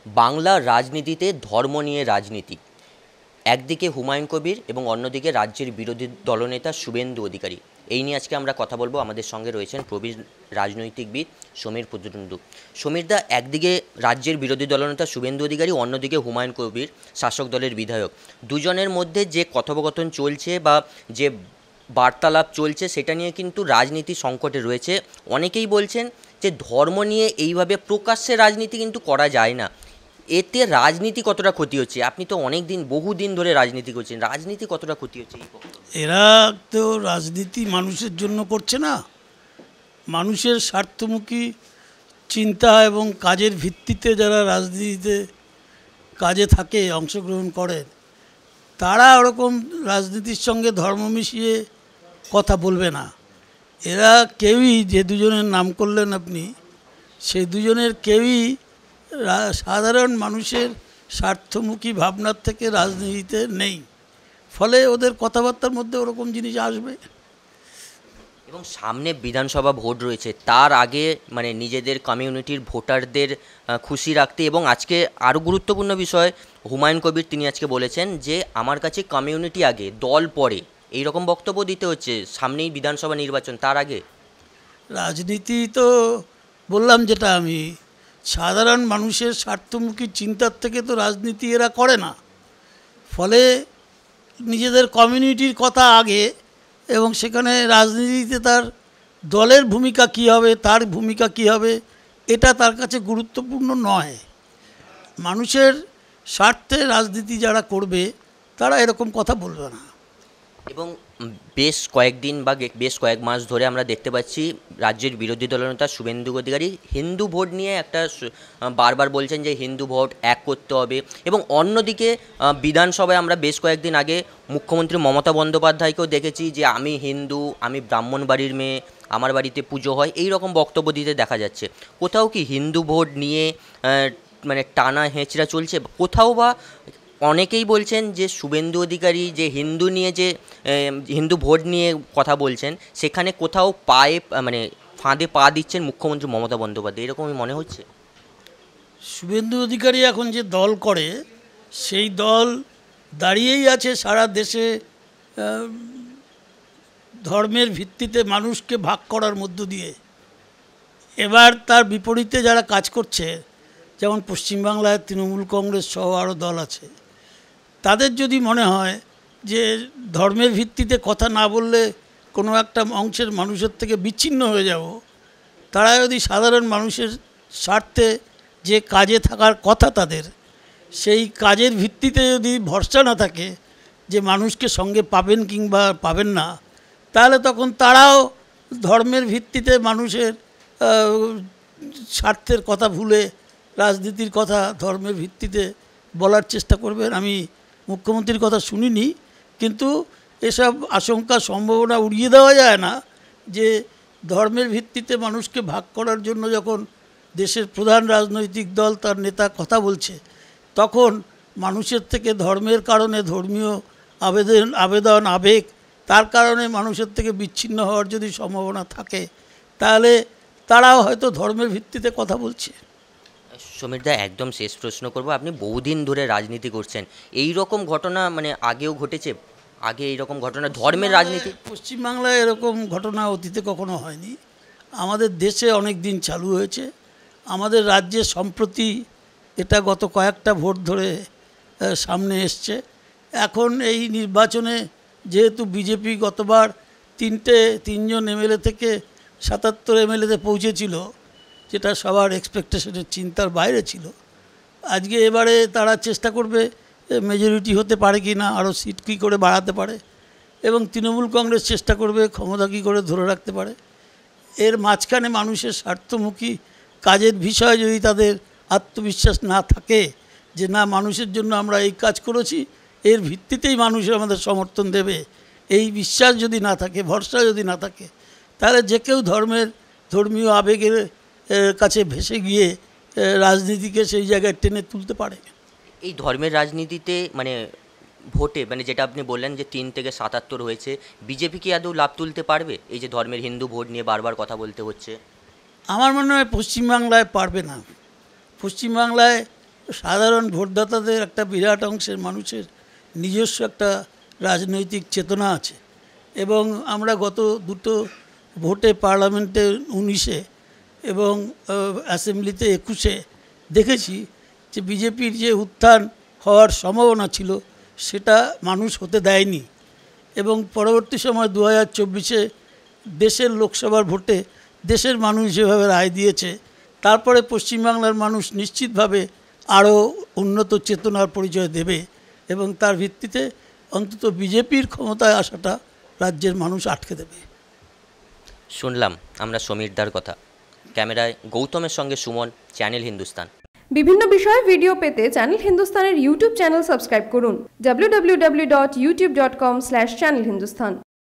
বাংলার রাজনীতিতে ধর্ম নিয়ে রাজনীতি, একদিকে হুমায়ুন কবির এবং অন্যদিকে রাজ্যের বিরোধী দলনেতা শুভেন্দু অধিকারী। এই নিয়ে আজকে আমরা কথা বলবো। আমাদের সঙ্গে রয়েছেন প্রবীণ রাজনৈতিকবিদ সমীর পুততুন্ডু। সমীরদা, একদিকে রাজ্যের বিরোধী দলনেতা শুভেন্দু অধিকারী, অন্যদিকে হুমায়ুন কবির শাসক দলের বিধায়ক। দুজনের মধ্যে যে কথোপকথন চলছে বা যে বার্তালাপ চলছে সেটা নিয়ে কিন্তু রাজনীতি সংকটে রয়েছে। অনেকেই বলছেন যে ধর্ম নিয়ে এইভাবে প্রকাশ্যে রাজনীতি কিন্তু করা যায় না। এতে রাজনীতি কতটা ক্ষতি হচ্ছে? আপনি তো অনেক দিন, বহুদিন ধরে রাজনীতি করছেন, রাজনীতি কতটা ক্ষতি হচ্ছে এই এরা তো রাজনীতি মানুষের জন্য করছে না, মানুষের স্বার্থমুখী চিন্তা এবং কাজের ভিত্তিতে যারা রাজনীতিতে কাজে থাকে, অংশগ্রহণ করেন, তারা ওরকম রাজনীতির সঙ্গে ধর্ম মিশিয়ে কথা বলবে না। এরা কেউই, যে দুজনের নাম করলেন আপনি, সেই দুজনের কেউই সাধারণ মানুষের স্বার্থমুখী ভাবনার থেকে রাজনীতিতে নেই। ফলে ওদের কথাবার্তার মধ্যে ওরকম জিনিস আসবে। এবং সামনে বিধানসভা ভোট রয়েছে, তার আগে মানে নিজেদের কমিউনিটির ভোটারদের খুশি রাখতে, এবং আজকে আরও গুরুত্বপূর্ণ বিষয়, হুমায়ুন কবির তিনি আজকে বলেছেন যে আমার কাছে কমিউনিটি আগে, দল পরে, এই রকম বক্তব্য দিতে হচ্ছে সামনেই বিধানসভা নির্বাচন, তার আগে। রাজনীতি তো বললাম, যেটা আমি, সাধারণ মানুষের স্বার্থমুখী চিন্তার থেকে তো রাজনীতি এরা করে না। ফলে নিজেদের কমিউনিটির কথা আগে, এবং সেখানে রাজনীতিতে তার দলের ভূমিকা কী হবে, তার ভূমিকা কী হবে, এটা তার কাছে গুরুত্বপূর্ণ নয়। মানুষের স্বার্থে রাজনীতি যারা করবে তারা এরকম কথা বলবে না। এবং বেশ কয়েকদিন বা বেশ কয়েক মাস ধরে আমরা দেখতে পাচ্ছি রাজ্যের বিরোধী দলনেতা শুভেন্দু অধিকারী হিন্দু ভোট নিয়ে একটা বারবার বলছেন যে হিন্দু ভোট এক করতে হবে। এবং অন্যদিকে বিধানসভায় আমরা বেশ কয়েকদিন আগে মুখ্যমন্ত্রী মমতা বন্দ্যোপাধ্যায়কেও দেখেছি যে আমি হিন্দু, আমি ব্রাহ্মণ বাড়ির মেয়ে, আমার বাড়িতে পুজো হয়, এই রকম বক্তব্য দিতে দেখা যাচ্ছে। কোথাও কি হিন্দু ভোট নিয়ে মানে টানা হেঁচড়া চলছে? কোথাও বা অনেকেই বলছেন যে শুভেন্দু অধিকারী যে হিন্দু নিয়ে, যে হিন্দু ভোট নিয়ে কথা বলছেন, সেখানে কোথাও পায়ে মানে ফাঁদে পা দিচ্ছেন মুখ্যমন্ত্রী মমতা বন্দ্যোপাধ্যায়, এরকমই মনে হচ্ছে। শুভেন্দু অধিকারী এখন যে দল করে, সেই দল দাঁড়িয়েই আছে সারা দেশে ধর্মের ভিত্তিতে মানুষকে ভাগ করার মধ্য দিয়ে। এবার তার বিপরীতে যারা কাজ করছে, যেমন পশ্চিমবাংলায় তৃণমূল কংগ্রেস সহ আরও দল আছে, তাদের যদি মনে হয় যে ধর্মের ভিত্তিতে কথা না বললে কোনো একটা অংশের মানুষের থেকে বিচ্ছিন্ন হয়ে যাব, তারা যদি সাধারণ মানুষের স্বার্থে যে কাজে থাকার কথা তাদের, সেই কাজের ভিত্তিতে যদি ভরসা না থাকে যে মানুষকে সঙ্গে পাবেন কিংবা পাবেন না, তাহলে তখন তারাও ধর্মের ভিত্তিতে মানুষের স্বার্থের কথা ভুলে রাজনীতির কথা ধর্মের ভিত্তিতে বলার চেষ্টা করবেন। আমি মুখ্যমন্ত্রীর কথা শুনিনি, কিন্তু এসব আশঙ্কা সম্ভাবনা উড়িয়ে দেওয়া যায় না যে ধর্মের ভিত্তিতে মানুষকে ভাগ করার জন্য যখন দেশের প্রধান রাজনৈতিক দল, তার নেতা কথা বলছে, তখন মানুষের থেকে ধর্মের কারণে, ধর্মীয় আবেদন আবেগ, তার কারণে মানুষের থেকে বিচ্ছিন্ন হওয়ার যদি সম্ভাবনা থাকে, তাহলে তারাও হয়তো ধর্মের ভিত্তিতে কথা বলছে। সমীরদা, একদম শেষ প্রশ্ন করব, আপনি বহুদিন ধরে রাজনীতি করছেন, এই রকম ঘটনা মানে আগেও ঘটেছে? আগে এই রকম ঘটনা ধর্মের রাজনীতি? পশ্চিমবাংলায় এরকম ঘটনা অতীতে কখনো হয়নি। আমাদের দেশে অনেক দিন চালু হয়েছে, আমাদের রাজ্যে সম্প্রতি এটা গত কয়েকটা ভোট ধরে সামনে এসছে। এখন এই নির্বাচনে যেহেতু বিজেপি গতবার তিনজন এমএলএ থেকে 77 এমএলএতে পৌঁছেছিল, যেটা সবার এক্সপেকটেশনের চিন্তার বাইরে ছিল, আজকে এবারে তারা চেষ্টা করবে মেজরিটি হতে পারে কি না, আরও সিট কী করে বাড়াতে পারে, এবং তৃণমূল কংগ্রেস চেষ্টা করবে ক্ষমতা কী করে ধরে রাখতে পারে। এর মাঝখানে মানুষের স্বার্থমুখী কাজের বিষয়ে যদি তাদের আত্মবিশ্বাস না থাকে যে না, মানুষের জন্য আমরা এই কাজ করেছি, এর ভিত্তিতেই মানুষের আমাদের সমর্থন দেবে, এই বিশ্বাস যদি না থাকে, ভরসা যদি না থাকে, তাহলে যে কেউ ধর্মীয় আবেগের কাছে ভেসে গিয়ে রাজনীতিকে সেই জায়গায় টেনে তুলতে পারে। এই ধর্মের রাজনীতিতে মানে ভোটে, মানে যেটা আপনি বললেন যে 3 থেকে 77 হয়েছে, বিজেপি কি আদৌ লাভ তুলতে পারবে এই যে ধর্মের হিন্দু ভোট নিয়ে বারবার কথা বলতে হচ্ছে? আমার মনে হয় পশ্চিমবাংলায় পারবে না। পশ্চিমবাংলায় সাধারণ ভোটদাতাদের একটা বিরাট অংশের মানুষের নিজস্ব একটা রাজনৈতিক চেতনা আছে এবং আমরা গত দুটো ভোটে পার্লামেন্টে 19-এ এবং অ্যাসেম্বলিতে 21-এ দেখেছি যে বিজেপির যে উত্থান হওয়ার সম্ভাবনা ছিল সেটা মানুষ হতে দেয়নি এবং পরবর্তী সময় 2024-এ দেশের লোকসভার ভোটে দেশের মানুষ যেভাবে রায় দিয়েছে তারপরে পশ্চিমবাংলার মানুষ নিশ্চিতভাবে আরও উন্নত চেতনার পরিচয় দেবে এবং তার ভিত্তিতে অন্তত বিজেপির ক্ষমতায় আসাটা রাজ্যের মানুষ আটকে দেবে। শুনলাম আমরা সমীরদার কথা। ক্যামেরায় গৌতমের সঙ্গে সুমন, চ্যানেল হিন্দুস্তান। বিভিন্ন বিষয়ে ভিডিও পেতে চ্যানেল হিন্দুস্তানের ইউটিউব চ্যানেল সাবস্ক্রাইব করুন www.youtube.com/channelhindustan।